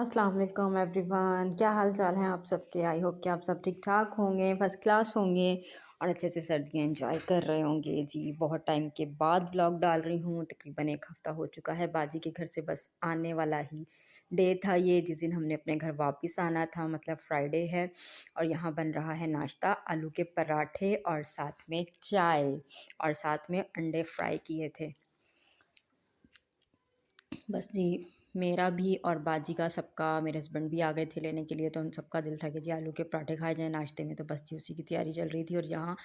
अस्सलाम वालेकुम एवरीवन, क्या हाल चाल हैं आप सबके। आई होप कि आप सब ठीक ठाक होंगे, फर्स्ट क्लास होंगे और अच्छे से सर्दियाँ एंजॉय कर रहे होंगे। जी बहुत टाइम के बाद ब्लॉग डाल रही हूँ, तकरीबन एक हफ़्ता हो चुका है। बाजी के घर से बस आने वाला ही डे था ये, जिस दिन हमने अपने घर वापस आना था, मतलब फ्राइडे है। और यहाँ बन रहा है नाश्ता, आलू के पराठे और साथ में चाय और साथ में अंडे फ्राई किए थे। बस जी, मेरा भी और बाजी का सबका, मेरे हस्बैंड भी आ गए थे लेने के लिए, तो उन सबका दिल था कि जी आलू के पराठे खाए जाएँ नाश्ते में। तो बस जी उसी की तैयारी चल रही थी। और यहाँ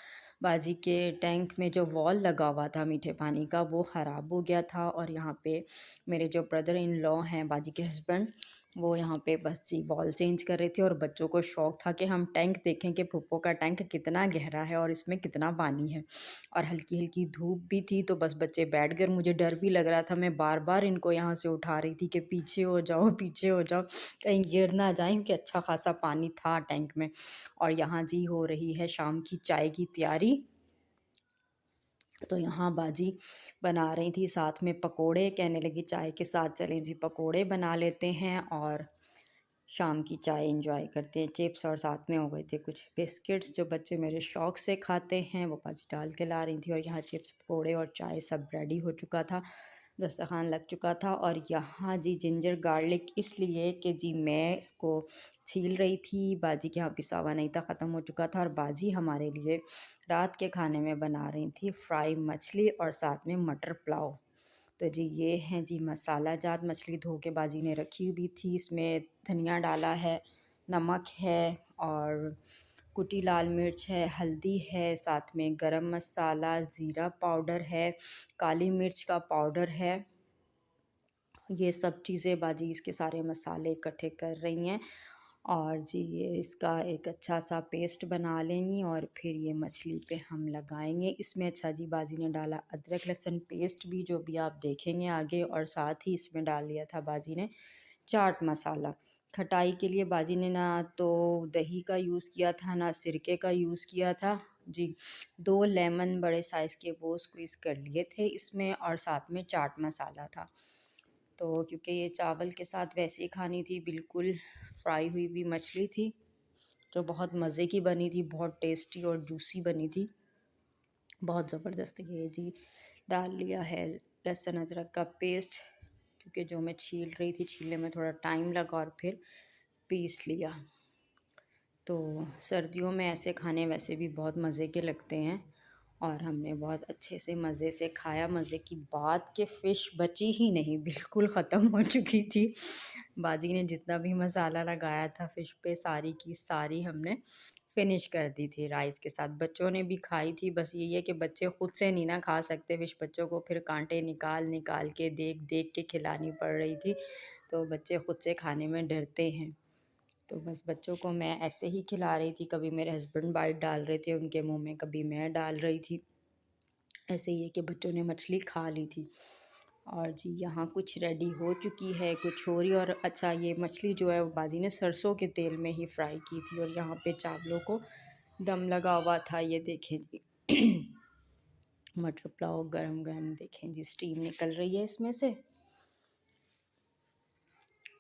बाजी के टैंक में जो वॉल लगा हुआ था मीठे पानी का, वो ख़राब हो गया था। और यहाँ पे मेरे जो ब्रदर इन लॉ हैं, बाजी के हस्बैंड, वो यहाँ पे बस जी वॉल चेंज कर रहे थे। और बच्चों को शौक़ था कि हम टैंक देखें कि फूफो का टैंक कितना गहरा है और इसमें कितना पानी है। और हल्की हल्की धूप भी थी, तो बस बच्चे बैठ गए। मुझे डर भी लग रहा था, मैं बार बार इनको यहाँ से उठा रही थी कि पीछे हो जाओ, पीछे हो जाओ, कहीं गिर ना जाए, कि अच्छा खासा पानी था टैंक में। और यहाँ जी हो रही है शाम की चाय की तैयारी। तो यहाँ बाजी बना रही थी साथ में पकोड़े, कहने लगी चाय के साथ चलें जी पकोड़े बना लेते हैं और शाम की चाय एंजॉय करते हैं। चिप्स और साथ में हो गए थे कुछ बिस्किट्स, जो बच्चे मेरे शौक़ से खाते हैं, वो बाजी डाल के ला रही थी। और यहाँ चिप्स, पकोड़े और चाय सब रेडी हो चुका था, दस्तरखान लग चुका था। और यहाँ जी जिंजर गार्लिक इसलिए कि जी मैं इसको छील रही थी, बाजी के यहाँ पिसा हुआ नहीं था, ख़त्म हो चुका था। और बाजी हमारे लिए रात के खाने में बना रही थी फ्राई मछली और साथ में मटर पुलाव। तो जी ये हैं जी मसाला जात मछली, धो के बाजी ने रखी हुई थी। इसमें धनिया डाला है, नमक है और कुटी लाल मिर्च है, हल्दी है, साथ में गरम मसाला, ज़ीरा पाउडर है, काली मिर्च का पाउडर है। ये सब चीज़ें बाजी इसके सारे मसाले इकट्ठे कर रही हैं। और जी ये इसका एक अच्छा सा पेस्ट बना लेंगी और फिर ये मछली पे हम लगाएंगे। इसमें अच्छा जी बाजी ने डाला अदरक लहसुन पेस्ट भी, जो भी आप देखेंगे आगे। और साथ ही इसमें डाल दिया था बाजी ने चाट मसाला। खटाई के लिए बाजी ने ना तो दही का यूज़ किया था, ना सिरके का यूज़ किया था जी। 2 लेमन बड़े साइज़ के वो स्क्वीज़ कर लिए थे इसमें, और साथ में चाट मसाला था। तो क्योंकि ये चावल के साथ वैसे ही खानी थी, बिल्कुल फ्राई हुई भी मछली थी, जो बहुत मज़े की बनी थी, बहुत टेस्टी और जूसी बनी थी, बहुत ज़बरदस्त। ये जी डाल लिया है लहसुन अदरक का पेस्ट, क्योंकि जो मैं छील रही थी, छीलने में थोड़ा टाइम लगा और फिर पीस लिया। तो सर्दियों में ऐसे खाने वैसे भी बहुत मज़े के लगते हैं और हमने बहुत अच्छे से मज़े से खाया। मज़े की बात कि फ़िश बची ही नहीं, बिल्कुल ख़त्म हो चुकी थी। बाजी ने जितना भी मसाला लगाया था फ़िश पे, सारी की सारी हमने फ़िनिश कर दी थी राइस के साथ। बच्चों ने भी खाई थी, बस यही है कि बच्चे खुद से नहीं ना खा सकते फ़िश, बच्चों को फिर कांटे निकाल निकाल के, देख देख के खिलानी पड़ रही थी, तो बच्चे खुद से खाने में डरते हैं। तो बस बच्चों को मैं ऐसे ही खिला रही थी, कभी मेरे हस्बैंड बाइट डाल रहे थे उनके मुंह में, कभी मैं डाल रही थी। ऐसे ही है कि बच्चों ने मछली खा ली थी। और जी यहाँ कुछ रेडी हो चुकी है, कुछ हो रही। और अच्छा ये मछली जो है वो बाजी ने सरसों के तेल में ही फ्राई की थी। और यहाँ पे चावलों को दम लगा हुआ था, ये देखें जी मटर पुलाव गरम गरम, देखें जी स्टीम निकल रही है इसमें से।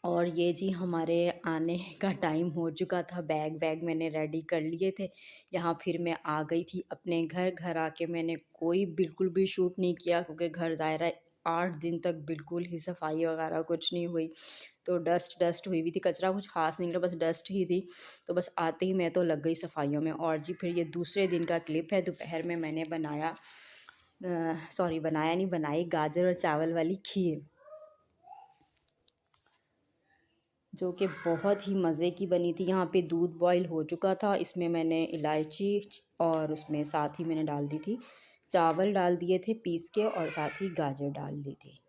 और ये जी हमारे आने का टाइम हो चुका था, बैग वैग मैंने रेडी कर लिए थे। यहाँ फिर मैं आ गई थी अपने घर। घर आके मैंने कोई बिल्कुल भी शूट नहीं किया, क्योंकि घर ज़ाहिर है 8 दिन तक बिल्कुल ही सफाई वगैरह कुछ नहीं हुई। तो डस्ट डस्ट हुई हुई थी, कचरा कुछ खास नहीं निकला, बस डस्ट ही थी। तो बस आते ही मैं तो लग गई सफाइयों में। और जी फिर ये दूसरे दिन का क्लिप है, दोपहर में मैंने बनाई गाजर और चावल वाली खीर, जो कि बहुत ही मज़े की बनी थी। यहाँ पे दूध बॉईल हो चुका था, इसमें मैंने इलायची और उसमें साथ ही मैंने डाल दी थी चावल, डाल दिए थे पीस के, और साथ ही गाजर डाल दी थी।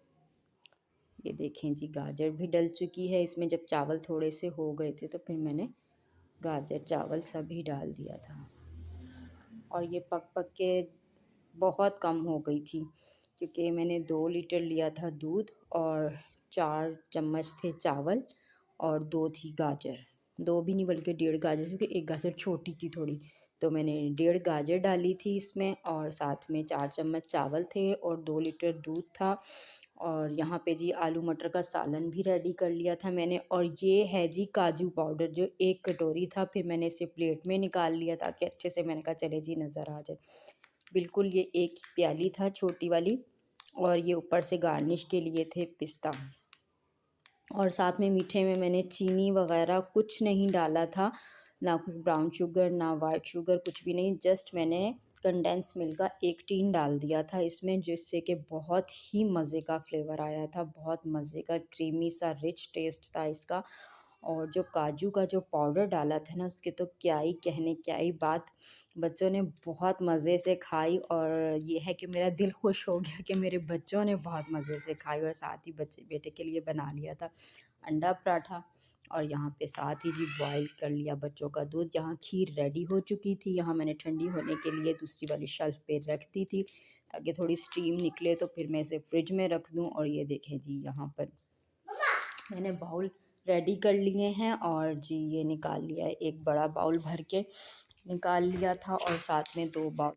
ये देखें जी गाजर भी डल चुकी है इसमें। जब चावल थोड़े से हो गए थे तो फिर मैंने गाजर चावल सभी डाल दिया था। और ये पक पक के बहुत कम हो गई थी, क्योंकि मैंने 2 लीटर लिया था दूध और 4 चम्मच थे चावल और 2 थी गाजर। 2 भी नहीं बल्कि 1.5 गाजर, क्योंकि एक गाजर छोटी थी थोड़ी, तो मैंने 1.5 गाजर डाली थी इसमें, और साथ में 4 चम्मच चावल थे और 2 लीटर दूध था। और यहाँ पे जी आलू मटर का सालन भी रेडी कर लिया था मैंने। और ये है जी काजू पाउडर, जो 1 कटोरी था, फिर मैंने इसे प्लेट में निकाल लिया ताकि अच्छे से, मैंने कहा चले जी नज़र आ जाए। बिल्कुल ये 1 प्याली था छोटी वाली, और ये ऊपर से गार्निश के लिए थे पिस्ता। और साथ में मीठे में मैंने चीनी वगैरह कुछ नहीं डाला था, ना कोई ब्राउन शुगर ना वाइट शुगर, कुछ भी नहीं। जस्ट मैंने कंडेंस मिल्क का 1 टीन डाल दिया था इसमें, जिससे कि बहुत ही मज़े का फ्लेवर आया था, बहुत मज़े का क्रीमी सा रिच टेस्ट था इसका। और जो काजू का जो पाउडर डाला था ना, उसके तो क्या ही कहने, क्या ही बात। बच्चों ने बहुत मज़े से खाई, और ये है कि मेरा दिल खुश हो गया कि मेरे बच्चों ने बहुत मज़े से खाई। और साथ ही बच्चे बेटे के लिए बना लिया था अंडा पराठा, और यहाँ पे साथ ही जी बॉईल कर लिया बच्चों का दूध। यहाँ खीर रेडी हो चुकी थी, यहाँ मैंने ठंडी होने के लिए दूसरी वाली शेल्फ पे रख दी थी ताकि थोड़ी स्टीम निकले, तो फिर मैं इसे फ्रिज में रख दूँ। और ये देखें जी, यहाँ पर मैंने बाउल रेडी कर लिए हैं, और जी ये निकाल लिया है, एक बड़ा बाउल भर के निकाल लिया था, और साथ में 2 बाउल